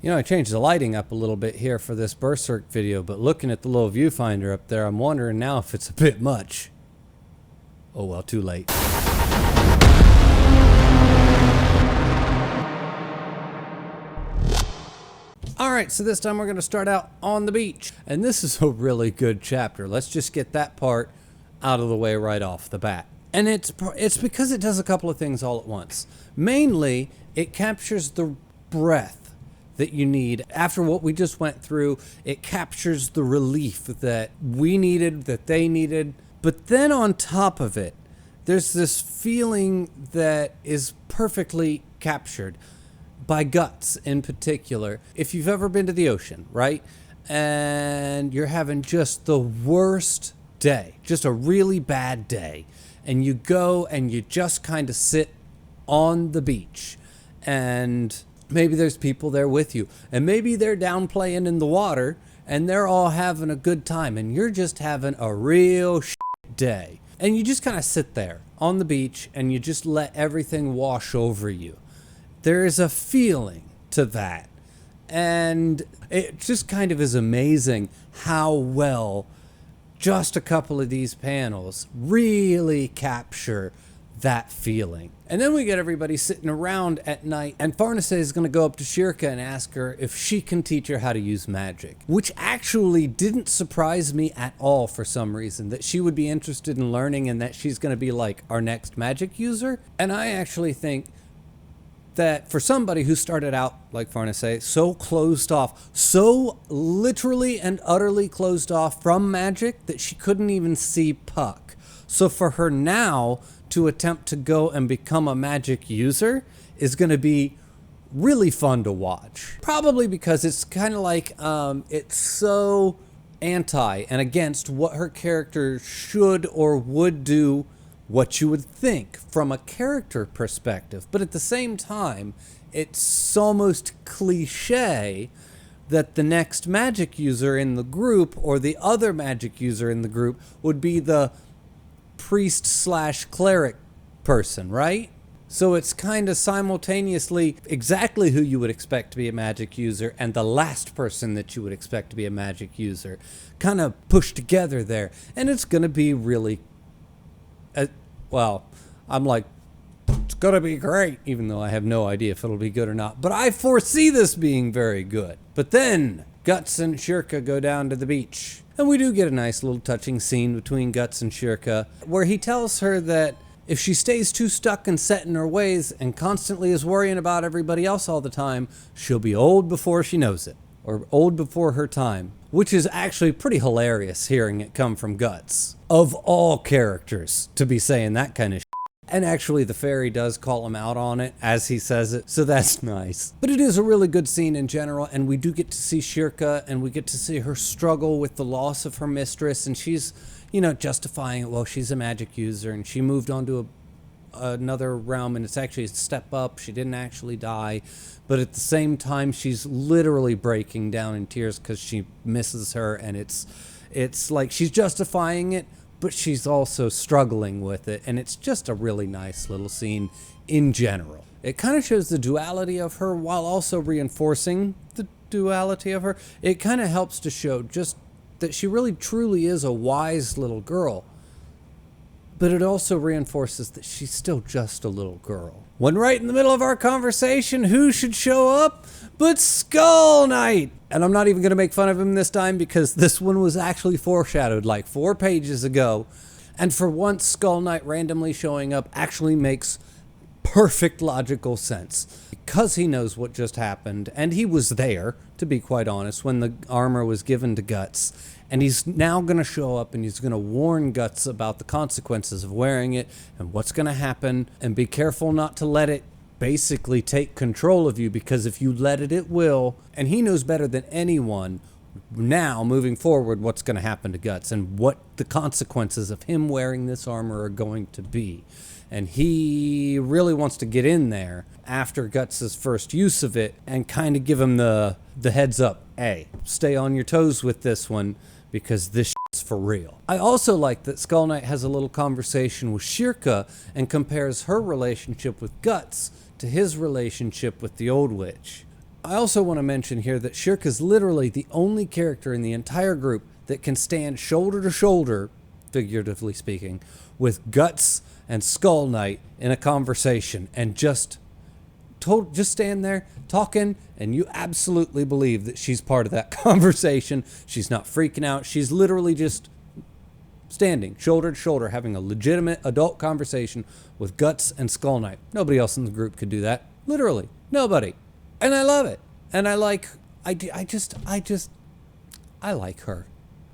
You know, I changed the lighting up a little bit here for this Berserk video, but looking at the little viewfinder up there, I'm wondering now if it's a bit much. Oh well, too late. Alright, so this time we're going to start out on the beach. And this is a really good chapter. Let's just get that part out of the way right off the bat. And it's because it does a couple of things all at once. Mainly, it captures the breath that you need after what we just went through. It captures the relief that we needed, that they needed. But then on top of it, there's this feeling that is perfectly captured by Guts in particular. If you've ever been to the ocean, right? And you're having just the worst day, just a really bad day. And you go and you just kind of sit on the beach, and maybe there's people there with you, and maybe they're down playing in the water and they're all having a good time, and you're just having a real shit day. And you just kind of sit there on the beach and you just let everything wash over you. There is a feeling to that. And it just kind of is amazing how well just a couple of these panels really capture that feeling. And then we get everybody sitting around at night, and Farnese is going to go up to Shirka and ask her if she can teach her how to use magic, which actually didn't surprise me at all for some reason, that she would be interested in learning and that she's going to be like our next magic user. And I actually think that for somebody who started out, like Farnese, so closed off, so literally and utterly closed off from magic that she couldn't even see Puck. So for her now to attempt to go and become a magic user is going to be really fun to watch. Probably because it's kind of like, it's so anti and against what her character should or would do, what you would think from a character perspective. But at the same time, it's almost cliche that the next magic user in the group or the other magic user in the group would be the priest/cleric person, right? So it's kind of simultaneously exactly who you would expect to be a magic user and the last person that you would expect to be a magic user kind of pushed together there. And it's going to be really, well, I'm like, it's going to be great, even though I have no idea if it'll be good or not. But I foresee this being very good. But then Guts and Shirka go down to the beach. And we do get a nice little touching scene between Guts and Shirka, where he tells her that if she stays too stuck and set in her ways and constantly is worrying about everybody else all the time, she'll be old before she knows it, or old before her time. Which is actually pretty hilarious hearing it come from Guts. Of all characters to be saying that kind of shit. And actually the fairy does call him out on it as he says it, so that's nice. But it is a really good scene in general, and we do get to see Shirka, and we get to see her struggle with the loss of her mistress, and she's, you know, justifying it. Well, she's a magic user, and she moved on to another realm, and it's actually a step up. She didn't actually die. But at the same time, she's literally breaking down in tears because she misses her, and it's like she's justifying it, but she's also struggling with it, and it's just a really nice little scene in general. It kind of shows the duality of her while also reinforcing the duality of her. It kind of helps to show just that she really truly is a wise little girl, but it also reinforces that she's still just a little girl. When right in the middle of our conversation, who should show up but Skull Knight? And I'm not even going to make fun of him this time because this one was actually foreshadowed like 4 pages ago. And for once, Skull Knight randomly showing up actually makes perfect logical sense. Because he knows what just happened, and he was there, to be quite honest, when the armor was given to Guts. And he's now going to show up and he's going to warn Guts about the consequences of wearing it and what's going to happen. And be careful not to let it basically take control of you, because if you let it, it will. And he knows better than anyone now, moving forward, what's going to happen to Guts and what the consequences of him wearing this armor are going to be. And he really wants to get in there after Guts' first use of it and kind of give him the heads up. Hey, stay on your toes with this one, because this shit's for real. I also like that Skull Knight has a little conversation with Shirka and compares her relationship with Guts to his relationship with the old witch. I also want to mention here that Shirk is literally the only character in the entire group that can stand shoulder to shoulder, figuratively speaking, with Guts and Skull Knight in a conversation and just stand there talking, and you absolutely believe that she's part of that conversation. She's not freaking out. She's literally just standing shoulder to shoulder having a legitimate adult conversation with Guts and Skull Knight. Nobody else in the group could do that. Literally nobody. And I love it. And I like her.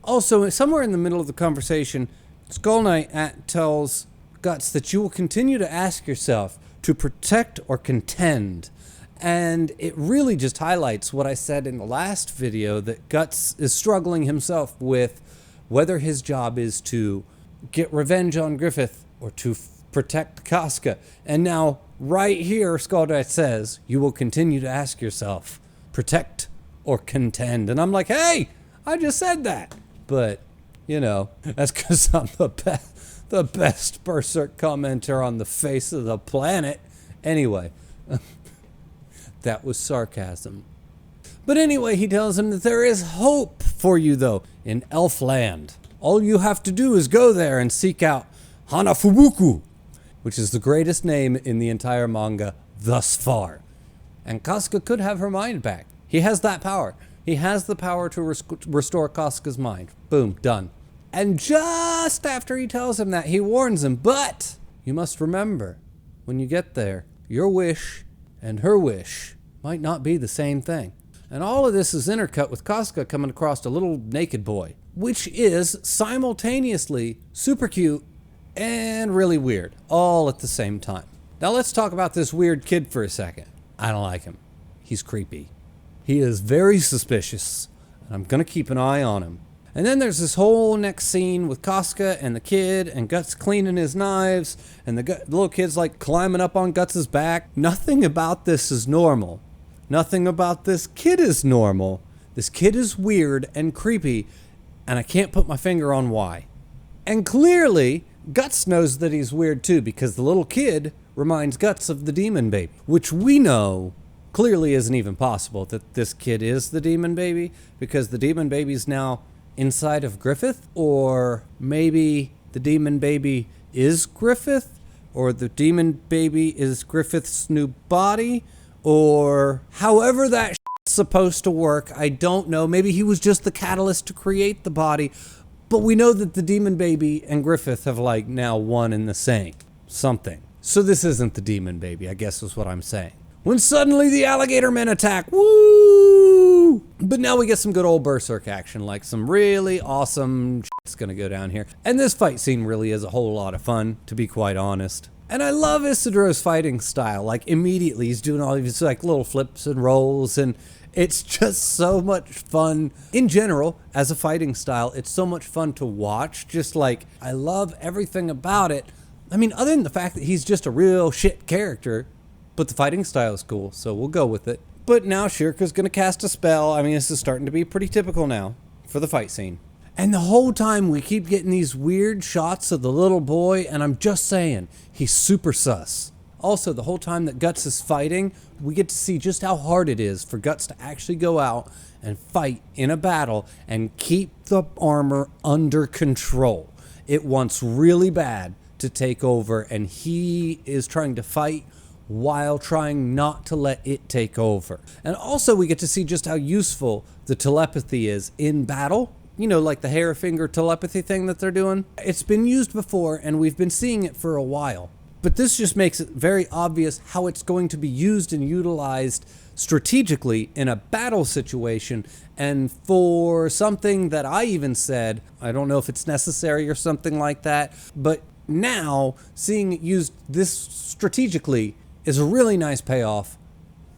Also, somewhere in the middle of the conversation, Skull Knight tells Guts that you will continue to ask yourself to protect or contend. And it really just highlights what I said in the last video, that Guts is struggling himself with whether his job is to get revenge on Griffith or to protect Casca. And now, right here, Skull Knight says, you will continue to ask yourself, protect or contend. And I'm like, hey, I just said that. But, you know, that's because I'm the best Berserk commenter on the face of the planet. Anyway, that was sarcasm. But anyway, he tells him that there is hope for you, though, in Elfland. All you have to do is go there and seek out Hanafubuku, which is the greatest name in the entire manga thus far. And Casca could have her mind back. He has that power. He has the power to restore Casca's mind. Boom, done. And just after he tells him that, he warns him, but you must remember, when you get there, your wish and her wish might not be the same thing. And all of this is intercut with Casca coming across a little naked boy, which is simultaneously super cute and really weird, all at the same time. Now let's talk about this weird kid for a second. I don't like him. He's creepy. He is very suspicious, and I'm gonna keep an eye on him. And then there's this whole next scene with Casca and the kid, and Guts cleaning his knives, and the little kid's like climbing up on Guts' back. Nothing about this is normal. Nothing about this kid is normal. This kid is weird and creepy, and I can't put my finger on why. And clearly, Guts knows that he's weird too, because the little kid reminds Guts of the demon baby, which we know clearly isn't even possible that this kid is the demon baby, because the demon baby's now inside of Griffith, or maybe the demon baby is Griffith, or the demon baby is Griffith's new body, or however that shit's supposed to work. I don't know. Maybe he was just the catalyst to create the body, but we know that the demon baby and Griffith have like now one and the same something. So this isn't the demon baby, I guess is what I'm saying. When suddenly the alligator men attack. Woo! But now we get some good old Berserk action, like some really awesome shit's gonna go down here. And this fight scene really is a whole lot of fun, to be quite honest. And I love Isidore's fighting style. Like immediately he's doing all these like little flips and rolls, and it's just so much fun. In general, as a fighting style, it's so much fun to watch. Just like, I love everything about it. I mean, other than the fact that he's just a real shit character, but the fighting style is cool, so we'll go with it. But now Shirka's gonna cast a spell. I mean, this is starting to be pretty typical now for the fight scene. And the whole time we keep getting these weird shots of the little boy, and I'm just saying, he's super sus. Also, the whole time that Guts is fighting, we get to see just how hard it is for Guts to actually go out and fight in a battle and keep the armor under control. It wants really bad to take over, and he is trying to fight while trying not to let it take over. And also we get to see just how useful the telepathy is in battle. You know, like the hair finger telepathy thing that they're doing. It's been used before, and we've been seeing it for a while. But this just makes it very obvious how it's going to be used and utilized strategically in a battle situation. And for something that I even said, I don't know if it's necessary or something like that, but now seeing it used this strategically is a really nice payoff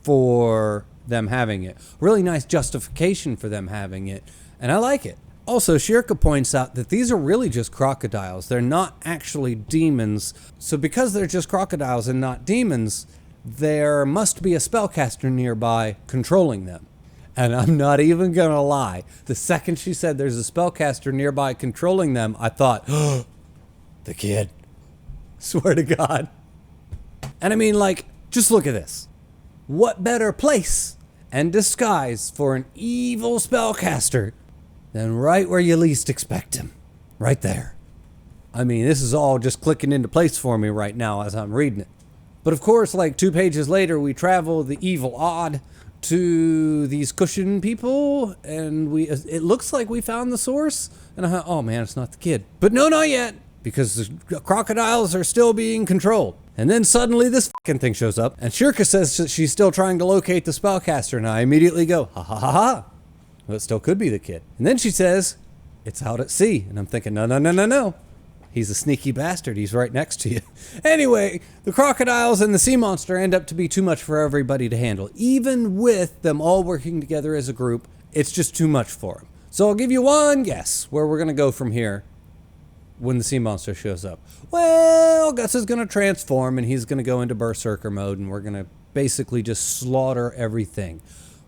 for them having it. Really nice justification for them having it. And I like it. Also, Shirka points out that these are really just crocodiles. They're not actually demons. So because they're just crocodiles and not demons, there must be a spellcaster nearby controlling them. And I'm not even gonna lie. The second she said there's a spellcaster nearby controlling them, I thought, oh, the kid. Swear to God. And I mean, like, just look at this. What better place and disguise for an evil spellcaster, then right where you least expect him. Right there. I mean, this is all just clicking into place for me right now as I'm reading it. But of course, like 2 pages later, we travel the evil odd to these cushion people, and it looks like we found the source. And I thought, oh man, it's not the kid. But no, not yet, because the crocodiles are still being controlled. And then suddenly this fucking thing shows up, and Shirka says that she's still trying to locate the spellcaster, and I immediately go, ha ha ha ha. Well, it still could be the kid. And then she says, it's out at sea. And I'm thinking, no, no, no, no, no. He's a sneaky bastard. He's right next to you. Anyway, the crocodiles and the sea monster end up to be too much for everybody to handle. Even with them all working together as a group, it's just too much for them. So I'll give you one guess where we're going to go from here when the sea monster shows up. Well, Guts is going to transform and he's going to go into Berserker mode, and we're going to basically just slaughter everything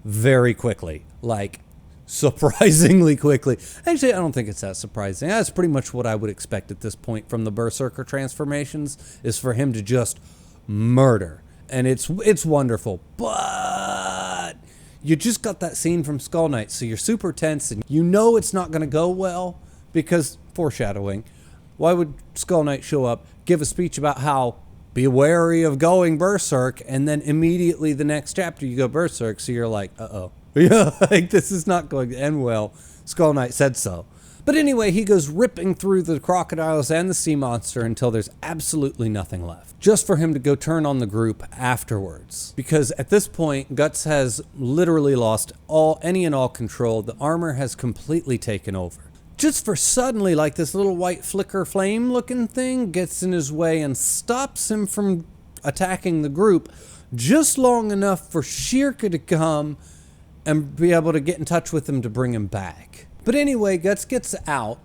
very quickly. Like, surprisingly quickly. Actually, I don't think it's that surprising. That's pretty much what I would expect at this point from the Berserker transformations, is for him to just murder. And it's wonderful. But you just got that scene from Skull Knight, so you're super tense and you know it's not going to go well because, foreshadowing, why would Skull Knight show up, give a speech about how be wary of going Berserk, and then immediately the next chapter you go Berserk, so you're like, uh-oh. Yeah, like this is not going to end well. Skull Knight said so. But anyway, he goes ripping through the crocodiles and the sea monster until there's absolutely nothing left. Just for him to go turn on the group afterwards. Because at this point, Guts has literally lost any and all control. The armor has completely taken over. Just for suddenly, like this little white flicker flame looking thing gets in his way and stops him from attacking the group just long enough for Shirka to come and be able to get in touch with him to bring him back. But anyway, Guts gets out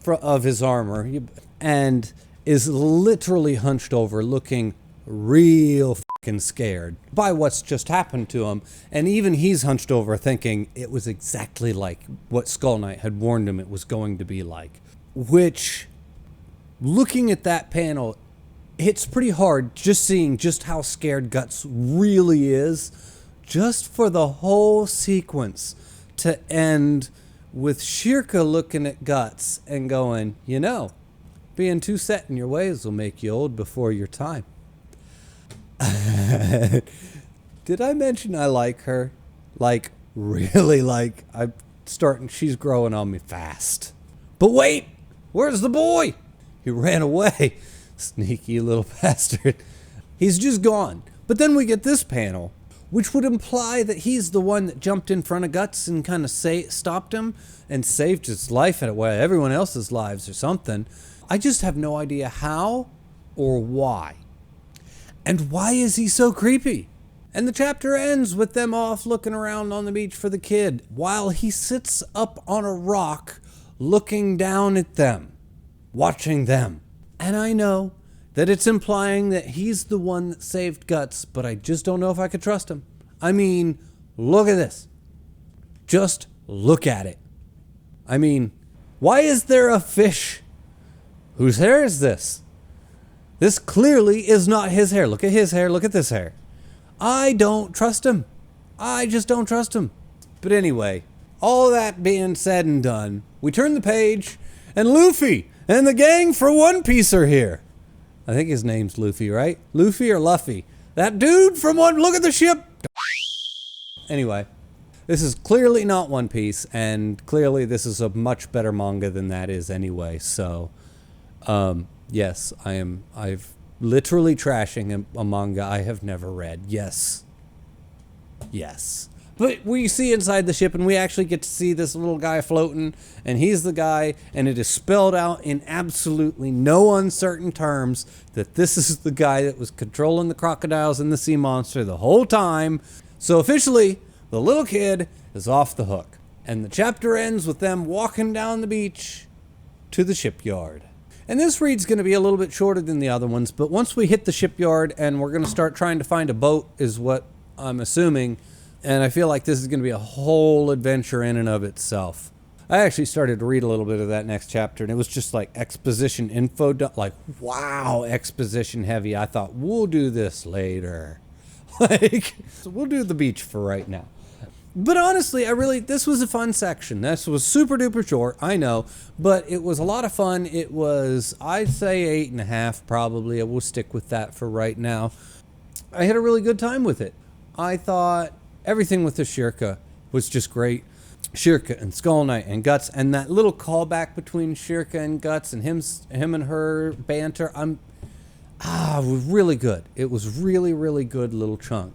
of his armor and is literally hunched over, looking real fucking scared by what's just happened to him. And even he's hunched over thinking it was exactly like what Skull Knight had warned him it was going to be like. Which, looking at that panel, hits pretty hard just seeing just how scared Guts really is. Just for the whole sequence to end with Shirka looking at Guts and going, you know, being too set in your ways will make you old before your time. Did I mention I like her? Like, really like, she's growing on me fast. But wait, where's the boy? He ran away. Sneaky little bastard. He's just gone. But then we get this panel, which would imply that he's the one that jumped in front of Guts and kind of stopped him and saved his life and everyone else's lives or something. I just have no idea how or why. And why is he so creepy? And the chapter ends with them off looking around on the beach for the kid while he sits up on a rock looking down at them, watching them. And I know that it's implying that he's the one that saved Guts, but I just don't know if I could trust him. I mean, look at this. Just look at it. I mean, why is there a fish? Whose hair is this? This clearly is not his hair. Look at his hair. Look at this hair. I don't trust him. I just don't trust him. But anyway, all that being said and done, we turn the page, and Luffy and the gang for One Piece are here. I think his name's Luffy, right? Luffy or Luffy? That dude from look at the ship. Anyway, this is clearly not One Piece, and clearly this is a much better manga than that is anyway. So, yes, I've literally trashing a manga I have never read. Yes. Yes. But we see inside the ship, and we actually get to see this little guy floating, and he's the guy, and it is spelled out in absolutely no uncertain terms that this is the guy that was controlling the crocodiles and the sea monster the whole time. So officially, the little kid is off the hook. And the chapter ends with them walking down the beach to the shipyard. And this read's going to be a little bit shorter than the other ones, but once we hit the shipyard and we're going to start trying to find a boat is what I'm assuming. And I feel like this is going to be a whole adventure in and of itself. I actually started to read a little bit of that next chapter, and it was just like exposition info, like, wow, exposition heavy. I thought, we'll do this later. So we'll do the beach for right now. But honestly, this was a fun section. This was super duper short, I know, but it was a lot of fun. It was, I'd say 8.5 probably. I will stick with that for right now. I had a really good time with it. I thought everything with the Shirka was just great. Shirka and Skull Knight and Guts, and that little callback between Shirka and Guts and him and her banter. It was really good. It was really, really good little chunk.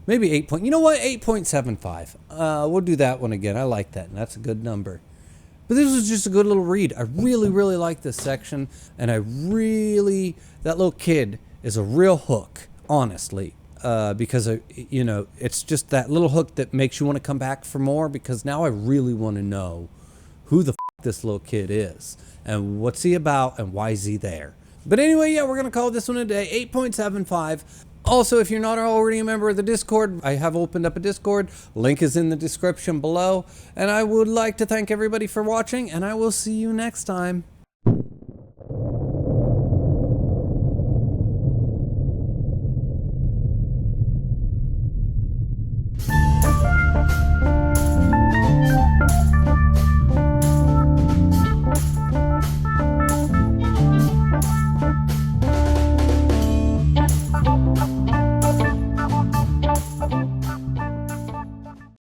Maybe 8 point. You know what? 8.75. We'll do that one again. I like that, and that's a good number. But this was just a good little read. I really, really like this section, and that little kid is a real hook, honestly. Because it's just that little hook that makes you want to come back for more, because now I really want to know who the this little kid is and what's he about and why is he there. But anyway, yeah, we're going to call this one a day, 8.75. Also, if you're not already a member of the Discord, I have opened up a Discord. Link is in the description below. And I would like to thank everybody for watching, and I will see you next time.